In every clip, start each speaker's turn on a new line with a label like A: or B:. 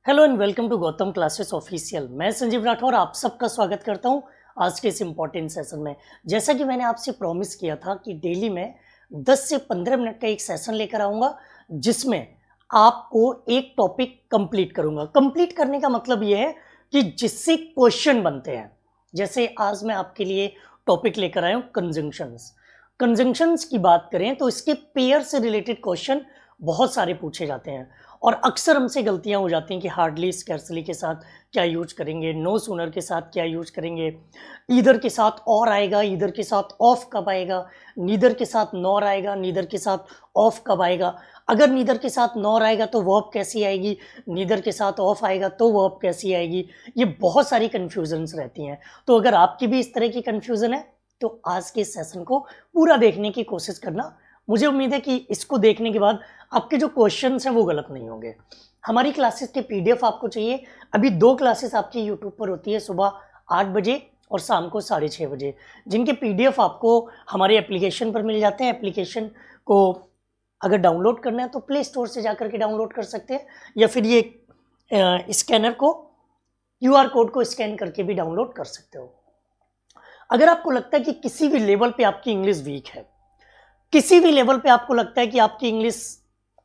A: Hello and welcome to Gautam classes official. मैं संजीव राठौर आप सबका स्वागत करता हूं आज के इस इम्पोर्टेंट सेशन में। जैसा कि मैंने आपसे प्रॉमिस किया था कि डेली मैं 10 से 15 मिनट का एक सेशन लेकर आऊंगा जिसमें आपको एक टॉपिक कंप्लीट करूंगा। कंप्लीट करने का मतलब ये है कि जिससे क्वेश्चन बनते हैं। जैसे आज मैं आपके लिए टॉपिक लेकर आया हूँ कंजंक्शंस। कंजंक्शंस की बात करें तो इसके पेयर से रिलेटेड क्वेश्चन बहुत सारे पूछे जाते हैं और अक्सर हमसे गलतियां हो जाती हैं कि हार्डली स्कैर्सली के साथ क्या यूज करेंगे, नो सूनर के साथ क्या यूज करेंगे, ईदर के साथ और आएगा, ईदर के साथ ऑफ कब आएगा, नीदर के साथ नॉर आएगा, नीदर के साथ ऑफ कब आएगा, अगर नीदर के साथ नॉर आएगा तो वर्ब कैसी आएगी, नीदर के साथ ऑफ आएगा तो वर्ब कैसी आएगी। ये बहुत सारी कन्फ्यूजन्स रहती हैं। तो अगर आपकी भी इस तरह की कन्फ्यूजन है तो आज के सेशन को पूरा देखने की कोशिश करना। मुझे उम्मीद है कि इसको देखने के बाद आपके जो क्वेश्चंस हैं वो गलत नहीं होंगे। हमारी क्लासेस के पीडीएफ आपको चाहिए। अभी 2 क्लासेस आपकी यूट्यूब पर होती है, सुबह 8 बजे और शाम को 6:30 बजे, जिनके पीडीएफ आपको हमारे एप्लीकेशन पर मिल जाते हैं। एप्लीकेशन को अगर डाउनलोड करना है तो प्ले स्टोर से जाकर के डाउनलोड कर सकते हैं या फिर ये स्कैनर को, क्यूआर कोड को स्कैन करके भी डाउनलोड कर सकते हो। अगर आपको लगता है कि किसी भी लेवल पे आपकी इंग्लिश वीक है, किसी भी लेवल पे आपको लगता है कि आपकी इंग्लिश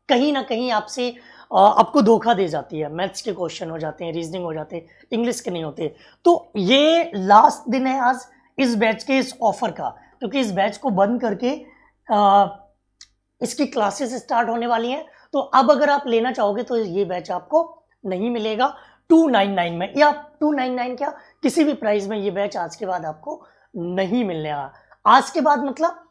A: कहीं ना कहीं आपको धोखा दे जाती है, मैथ्स के क्वेश्चन हो जाते हैं, रीजनिंग हो जाते हैं, इंग्लिश के नहीं होते, तो ये लास्ट दिन है आज इस बैच के, इस ऑफर का। क्योंकि इस बैच को बंद करके इसकी क्लासेस स्टार्ट होने वाली हैं। तो अब अगर आप लेना चाहोगे तो ये बैच आपको नहीं मिलेगा 299 में, या 299 क्या, किसी भी प्राइस में ये बैच आज के बाद आपको नहीं मिलने वाला। आज के बाद मतलब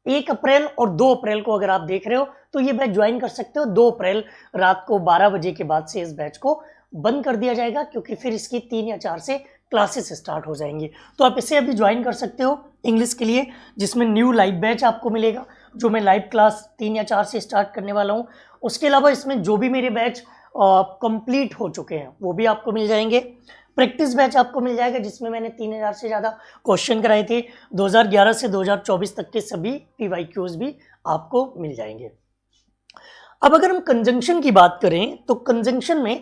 A: 1 अप्रैल और 2 अप्रैल को अगर आप देख रहे हो तो ये बैच ज्वाइन कर सकते हो। 2 अप्रैल रात को 12 बजे के बाद से इस बैच को बंद कर दिया जाएगा, क्योंकि फिर इसकी 3 या 4 से क्लासेस स्टार्ट हो जाएंगी। तो आप इसे अभी ज्वाइन कर सकते हो इंग्लिश के लिए, जिसमें न्यू लाइव बैच आपको मिलेगा, जो मैं लाइव क्लास 3 या 4 से स्टार्ट करने वाला हूँ। उसके अलावा इसमें जो भी मेरे बैच कंप्लीट हो चुके हैं वो भी आपको मिल जाएंगे। प्रैक्टिस बैच आपको मिल जाएगा जिसमें मैंने 3000 से ज़्यादा क्वेश्चन कराए थे। 2011 से 2024 तक के सभी पीवाईक्यूज भी आपको मिल जाएंगे। अब अगर हम कंजंक्शन की बात करें तो कंजंक्शन में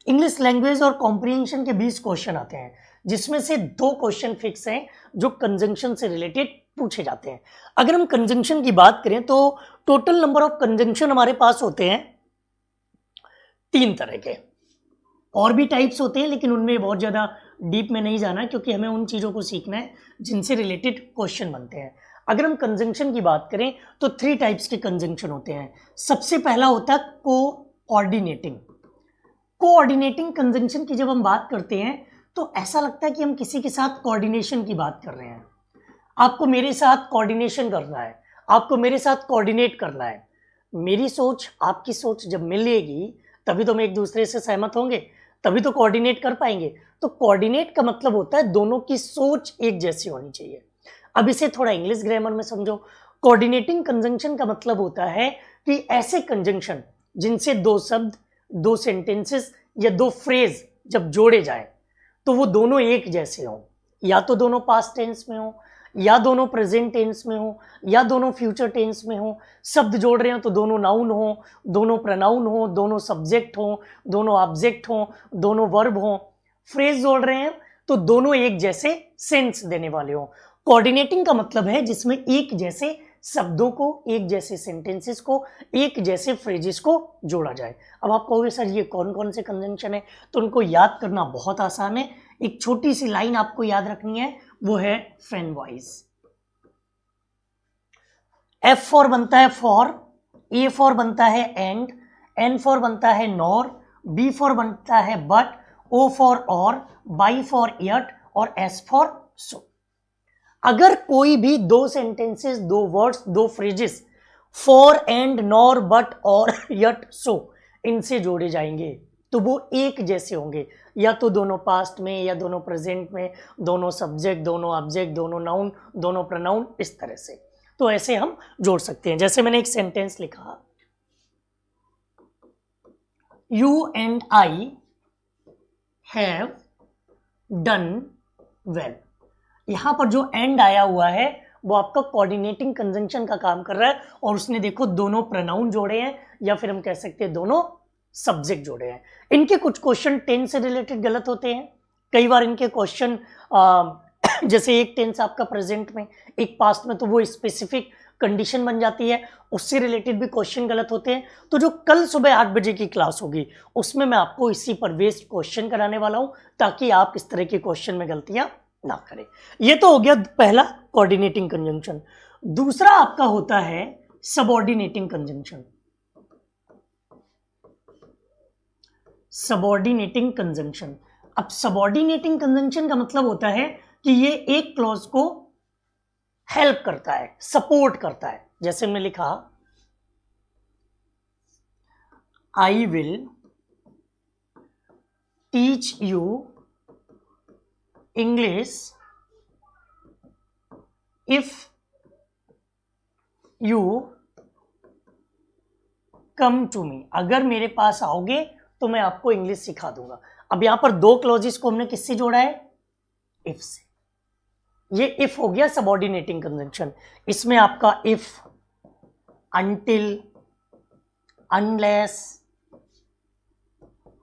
A: इंग्लिश लैंग्वेज और कॉम्प्रिहेंशन के 20 क्वेश्चन आते हैं, जिसमें से 2 क्वेश्चन फिक्स हैं जो कंजंक्शन से रिलेटेड पूछे जाते हैं। अगर हम कंजंक्शन की बात करें तो टोटल नंबर ऑफ कंजंक्शन हमारे पास होते हैं 3 तरह के। और भी टाइप्स होते हैं लेकिन उनमें बहुत ज़्यादा डीप में नहीं जाना, क्योंकि हमें उन चीज़ों को सीखना है जिनसे रिलेटेड क्वेश्चन बनते हैं। अगर हम कंजंक्शन की बात करें तो 3 टाइप्स के कंजंक्शन होते हैं। सबसे पहला होता है कोऑर्डिनेटिंग। कोऑर्डिनेटिंग कंजंक्शन की जब हम बात करते हैं तो ऐसा लगता है कि हम किसी के साथ कोऑर्डिनेशन की बात कर रहे हैं। आपको मेरे साथ कोऑर्डिनेशन करना है, आपको मेरे साथ कोऑर्डिनेट करना है। मेरी सोच आपकी सोच जब मिलेगी तभी तो हम एक दूसरे से सहमत होंगे, तभी तो कोऑर्डिनेट कर पाएंगे। तो कोऑर्डिनेट का मतलब होता है दोनों की सोच एक जैसी होनी चाहिए। अब इसे थोड़ा इंग्लिश ग्रामर में समझो। कोऑर्डिनेटिंग कंजंक्शन का मतलब होता है कि ऐसे कंजंक्शन जिनसे 2 शब्द, 2 सेंटेंसेस या 2 फ्रेज जब जोड़े जाए तो वो दोनों एक जैसे हों। या तो दोनों पास्ट टेंस में हो, या दोनों प्रेजेंट टेंस में हो, या दोनों फ्यूचर टेंस में हो। शब्द जोड़ रहे हो तो दोनों नाउन हो, दोनों प्रोनाउन हो, दोनों सब्जेक्ट हो, दोनों ऑब्जेक्ट हो, दोनों वर्ब हो। फ्रेज जोड़ रहे हैं तो दोनों एक जैसे सेंस देने वाले हो। कोऑर्डिनेटिंग का मतलब है जिसमें एक जैसे शब्दों को, एक जैसे सेंटेंसेस को, एक जैसे फ्रेजेस को जोड़ा जाए। अब आप कहोगे सर ये कौन कौन से कंजंक्शन है, तो उनको याद करना बहुत आसान है। एक छोटी सी लाइन आपको याद रखनी है, वो है फ्रेंड वॉइस। F फॉर बनता है फॉर, A फॉर बनता है एंड, N फॉर बनता है नॉर, B फॉर बनता है बट, O फॉर और, Y फॉर यट और S फॉर सो। अगर कोई भी 2 sentences, 2 words, 2 phrases for, and, nor, but और यट, सो इनसे जोड़े जाएंगे तो वो एक जैसे होंगे। या तो दोनों पास्ट में, या दोनों प्रेजेंट में, दोनों सब्जेक्ट, दोनों ऑब्जेक्ट, दोनों नाउन, दोनों प्रोनाउन, इस तरह से। तो ऐसे हम जोड़ सकते हैं। जैसे मैंने एक सेंटेंस लिखा, you and I have done well. यहां पर जो एंड आया हुआ है वो आपका कोऑर्डिनेटिंग कंजंक्शन का काम कर रहा है, और उसने देखो दोनों प्रोनाउन जोड़े हैं, या फिर हम कह सकते हैं दोनों सब्जेक्ट जोड़े हैं। इनके कुछ क्वेश्चन टेंस से रिलेटेड गलत होते हैं, कई बार इनके क्वेश्चन जैसे एक टेंस आपका प्रेजेंट में, एक पास्ट में, तो वो स्पेसिफिक कंडीशन बन जाती है, उससे रिलेटेड भी क्वेश्चन गलत होते हैं। तो जो कल सुबह 8 बजे की क्लास होगी उसमें मैं आपको इसी पर बेस्ड क्वेश्चन कराने वाला हूं, ताकि आप इस तरह के क्वेश्चन में गलतियां ना करें। ये तो हो गया पहला कोऑर्डिनेटिंग कंजंक्शन। दूसरा आपका होता है सबऑर्डिनेटिंग कंजंक्शन। सबऑर्डिनेटिंग कंजंक्शन, अब सबऑर्डिनेटिंग कंजंक्शन का मतलब होता है कि ये एक क्लॉज को हेल्प करता है, सपोर्ट करता है। जैसे मैं लिखा I will teach you English if you come to me, अगर मेरे पास आओगे तो मैं आपको इंग्लिश सिखा दूंगा। अब यहां पर दो क्लॉजेस को हमने किससे जोड़ा है? इफ से। ये इफ हो गया सबऑर्डिनेटिंग कंजंक्शन। इसमें आपका if, until, unless,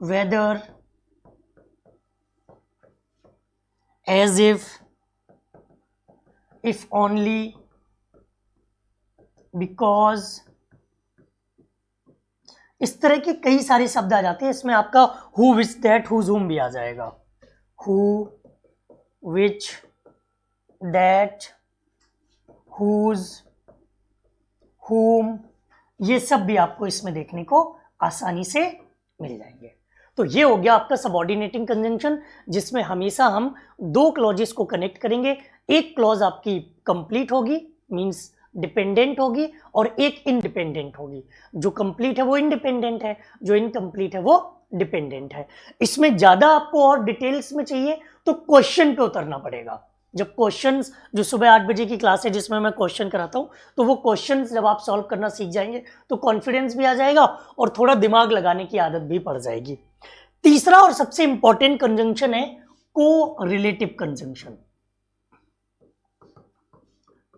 A: whether, as if only, because, इस तरह के कई सारे शब्द आ जाते हैं। इसमें आपका हु, विच, दैट, हुज, हुम भी आ जाएगा। हु, विच, दैट, हुज, हुम, ये सब भी आपको इसमें देखने को आसानी से मिल जाएंगे। तो ये हो गया आपका सबऑर्डिनेटिंग कंजंक्शन, जिसमें हमेशा हम दो क्लॉजेस को कनेक्ट करेंगे। एक क्लॉज आपकी कंप्लीट होगी, मींस डिपेंडेंट होगी, और एक इंडिपेंडेंट होगी। जो कंप्लीट है वो इंडिपेंडेंट है, जो इनकम्प्लीट है वो डिपेंडेंट है। इसमें ज्यादा आपको और डिटेल्स में चाहिए तो क्वेश्चन पे उतरना पड़ेगा। जब क्वेश्चंस, जो सुबह 8 बजे की क्लास है जिसमें मैं क्वेश्चन कराता हूं, तो वो क्वेश्चंस जब आप सॉल्व करना सीख जाएंगे तो कॉन्फिडेंस भी आ जाएगा और थोड़ा दिमाग लगाने की आदत भी पड़ जाएगी। तीसरा और सबसे इंपॉर्टेंट कंजंक्शन है को रिलेटिव कंजंक्शन।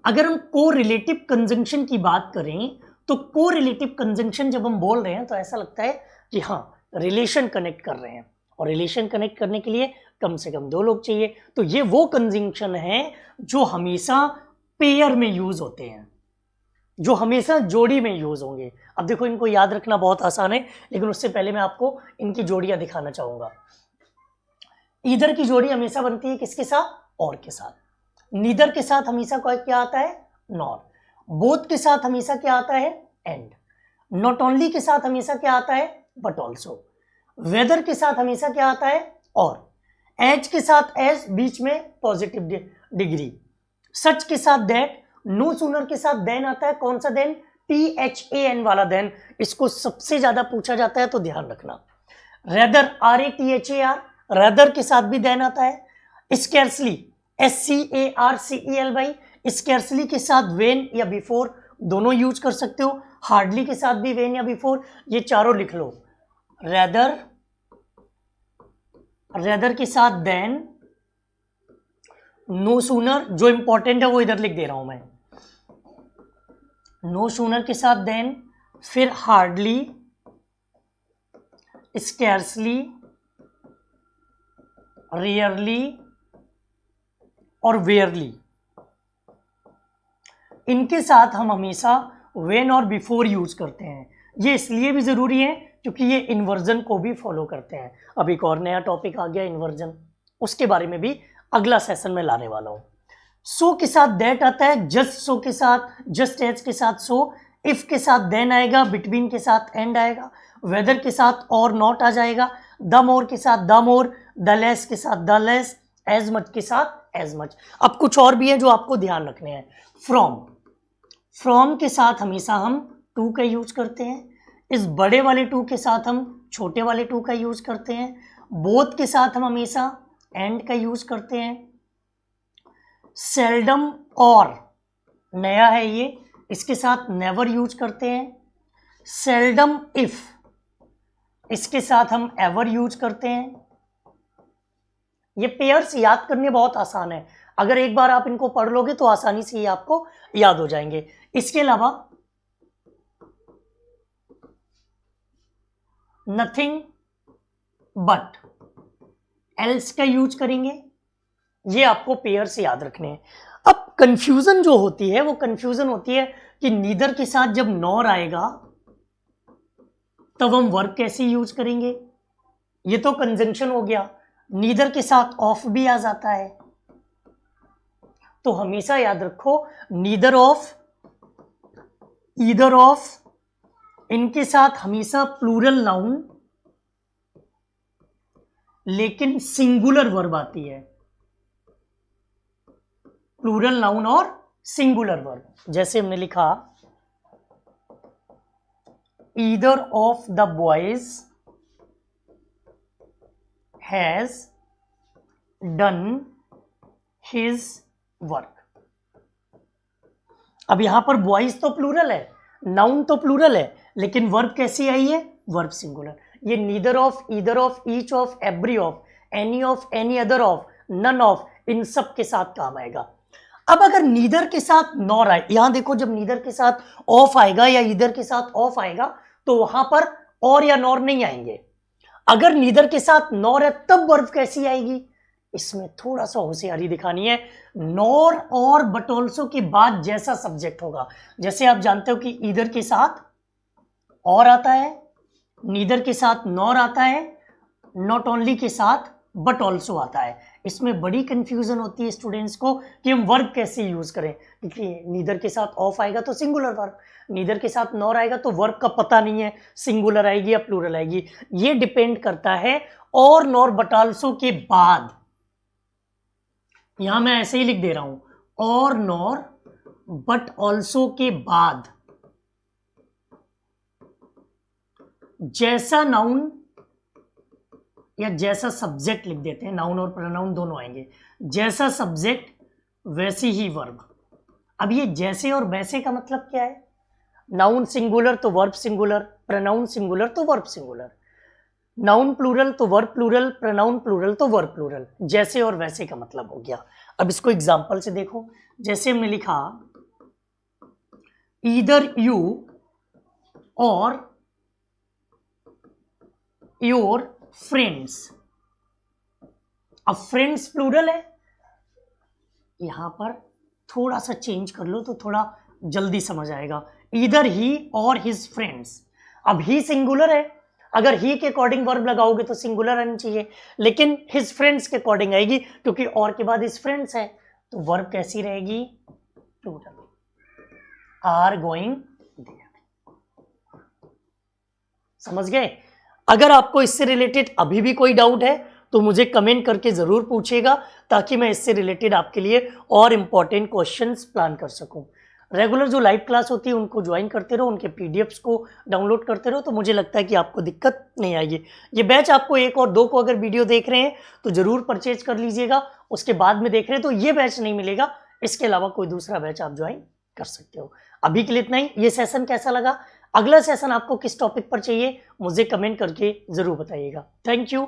A: अगर हम को रिलेटिव कंजंक्शन की बात करें तो को रिलेटिव कंजंक्शन जब हम बोल रहे हैं तो ऐसा लगता है कि हाँ, रिलेशन कनेक्ट कर रहे हैं, और रिलेशन कनेक्ट करने के लिए कम से कम दो लोग चाहिए। तो ये वो कंजंक्शन है जो हमेशा पेयर में यूज होते हैं, जो हमेशा जोड़ी में यूज होंगे। अब देखो, इनको याद रखना बहुत आसान है, लेकिन उससे पहले मैं आपको इनकी जोड़ियां दिखाना चाहूंगा। ईदर की जोड़ी हमेशा बनती है किसके साथ? और के साथ। नीदर के साथ हमेशा क्या आता है? नॉर। बोथ के साथ हमेशा क्या आता है? एंड। नॉट ओनली के साथ हमेशा क्या आता है? But also. वेदर के साथ हमेशा क्या आता है? और। एज के साथ एज, बीच में पॉजिटिव डिग्री। सच के साथ दैट। नो सूनर के साथ देन आता है। कौन सा देन? THAN वाला देन। इसको सबसे ज्यादा पूछा जाता है, तो ध्यान रखना। रेदर, RATHAR, रेदर के साथ भी देन आता है। स्कैर्सली, SCARCELY, स्कैर्सली के साथ वेन या बिफोर दोनों यूज कर सकते हो। हार्डली के साथ भी वेन या बिफोर, ये चारों लिख लो। रेदर, रेदर के साथ देन। नो सूनर, जो इंपॉर्टेंट है वो इधर लिख दे रहा हूं मैं। नो सूनर के साथ देन, फिर हार्डली, स्कैर्सली, रेयरली और वेयरली। इनके साथ हम हमेशा व्हेन और बिफोर यूज करते हैं। ये इसलिए भी जरूरी है क्योंकि ये इन्वर्जन को भी फॉलो करते हैं। अब एक और नया टॉपिक आ गया, इन्वर्जन, उसके बारे में भी अगला सेशन में लाने वाला हूं। सो के साथ दैट आता है, जस्ट सो के साथ, जस्ट एज के साथ सो, इफ के साथ देन आएगा, बिटवीन के साथ एंड आएगा, वेदर के साथ और नॉट आ जाएगा, द मोर के साथ द मोर, द लेस के साथ द लेस, एज मच के साथ एज मच। अब कुछ और भी है जो आपको ध्यान रखने हैं। फ्रॉम, फ्रॉम के साथ हमेशा हम टू का यूज करते हैं। इस बड़े वाले टू के साथ हम छोटे वाले टू का यूज करते हैं। बोथ के साथ हम हमेशा एंड का यूज करते हैं। सेल्डम और, नया है ये, इसके साथ नेवर यूज करते हैं। सेल्डम इफ, इसके साथ हम एवर यूज करते हैं। ये पेयर्स याद करने बहुत आसान है, अगर एक बार आप इनको पढ़ लोगे तो आसानी से ये आपको याद हो जाएंगे। इसके अलावा नथिंग बट, एल्स का यूज करेंगे। ये आपको पेयर से याद रखने हैं। अब कंफ्यूजन जो होती है वो कंफ्यूजन होती है कि नीदर के साथ जब नॉर आएगा तब हम वर्ब कैसे यूज करेंगे। ये तो कंजंक्शन हो गया। नीदर के साथ ऑफ भी आ जाता है, तो हमेशा याद रखो नीदर ऑफ, ईदर ऑफ, इनके साथ हमेशा प्लूरल नाउन लेकिन सिंगुलर वर्ब आती है। प्लूरल नाउन और सिंगुलर वर्ब, जैसे हमने लिखा either of the boys has done his work. अब यहां पर बॉयज तो प्लूरल है, नाउन तो प्लूरल है, लेकिन वर्ब कैसी आई है, वर्ब सिंगुलर। ये neither of, either of, each of, every of, any other of, none of, इन सब के साथ काम आएगा। अब अगर नीदर के साथ नॉर आए, यहां देखो जब नीदर के साथ ऑफ आएगा या ईदर के साथ ऑफ आएगा तो वहां पर और या नॉर नहीं आएंगे। अगर नीदर के साथ नॉर है तब वर्ब कैसी आएगी, इसमें थोड़ा सा होशियारी दिखानी है। नॉर और बट ऑल्सो के बाद जैसा सब्जेक्ट होगा, जैसे आप जानते हो कि ईदर के साथ और आता है, नीदर के साथ नॉर आता है, नॉट ओनली के साथ बट ऑल्सो आता है। इसमें बड़ी कंफ्यूजन होती है स्टूडेंट्स को कि हम वर्ब कैसे यूज करें, क्योंकि नीदर के साथ ऑफ आएगा तो सिंगुलर वर्ब, नीदर के साथ नॉर आएगा तो वर्ब का पता नहीं है सिंगुलर आएगी या प्लूरल आएगी। ये डिपेंड करता है और नॉर बट ऑल्सो के बाद। यहां मैं ऐसे ही लिख दे रहा हूं, और नॉर बट ऑल्सो के बाद जैसा नाउन या जैसा सब्जेक्ट लिख देते हैं, नाउन और प्रोनाउन दोनों आएंगे, जैसा सब्जेक्ट वैसी ही वर्ब। अब ये जैसे और वैसे का मतलब क्या है, नाउन सिंगुलर तो वर्ब सिंगुलर, प्रोनाउन सिंगुलर तो वर्ब सिंगुलर, नाउन प्लूरल तो वर्ब प्लूरल, प्रोनाउन प्लूरल तो वर्ब प्लूरल। जैसे और वैसे का मतलब हो गया। अब इसको एग्जांपल से देखो, जैसे हमने लिखा ईदर यू और योर फ्रेंड्स। अब फ्रेंड्स प्लूरल है, यहां पर थोड़ा सा चेंज कर लो तो थोड़ा जल्दी समझ आएगा। ईदर ही और हिज फ्रेंड्स, अब ही सिंगुलर है, अगर ही के अकॉर्डिंग वर्ब लगाओगे तो सिंगुलर आनी चाहिए, लेकिन हिज फ्रेंड्स के अकॉर्डिंग आएगी क्योंकि और के बाद हिज फ्रेंड्स है, तो वर्ब कैसी रहेगी, प्लूरल, आर गोइंग देयर। समझ गए। अगर आपको इससे रिलेटेड अभी भी कोई डाउट है तो मुझे कमेंट करके जरूर पूछिएगा, ताकि मैं इससे रिलेटेड आपके लिए और इंपॉर्टेंट क्वेश्चंस प्लान कर सकूं। रेगुलर जो लाइव क्लास होती है उनको ज्वाइन करते रहो, उनके पीडीएफ्स को डाउनलोड करते रहो, तो मुझे लगता है कि आपको दिक्कत नहीं आएगी। ये बैच आपको 1 और 2 को अगर वीडियो देख रहे हैं तो जरूर परचेज कर लीजिएगा, उसके बाद में देख रहे हैं तो ये बैच नहीं मिलेगा, इसके अलावा कोई दूसरा बैच आप ज्वाइन कर सकते हो। अभी के लिए इतना ही। ये सेशन कैसा लगा, अगला सेशन आपको किस टॉपिक पर चाहिए, मुझे कमेंट करके जरूर बताइएगा। Thank you.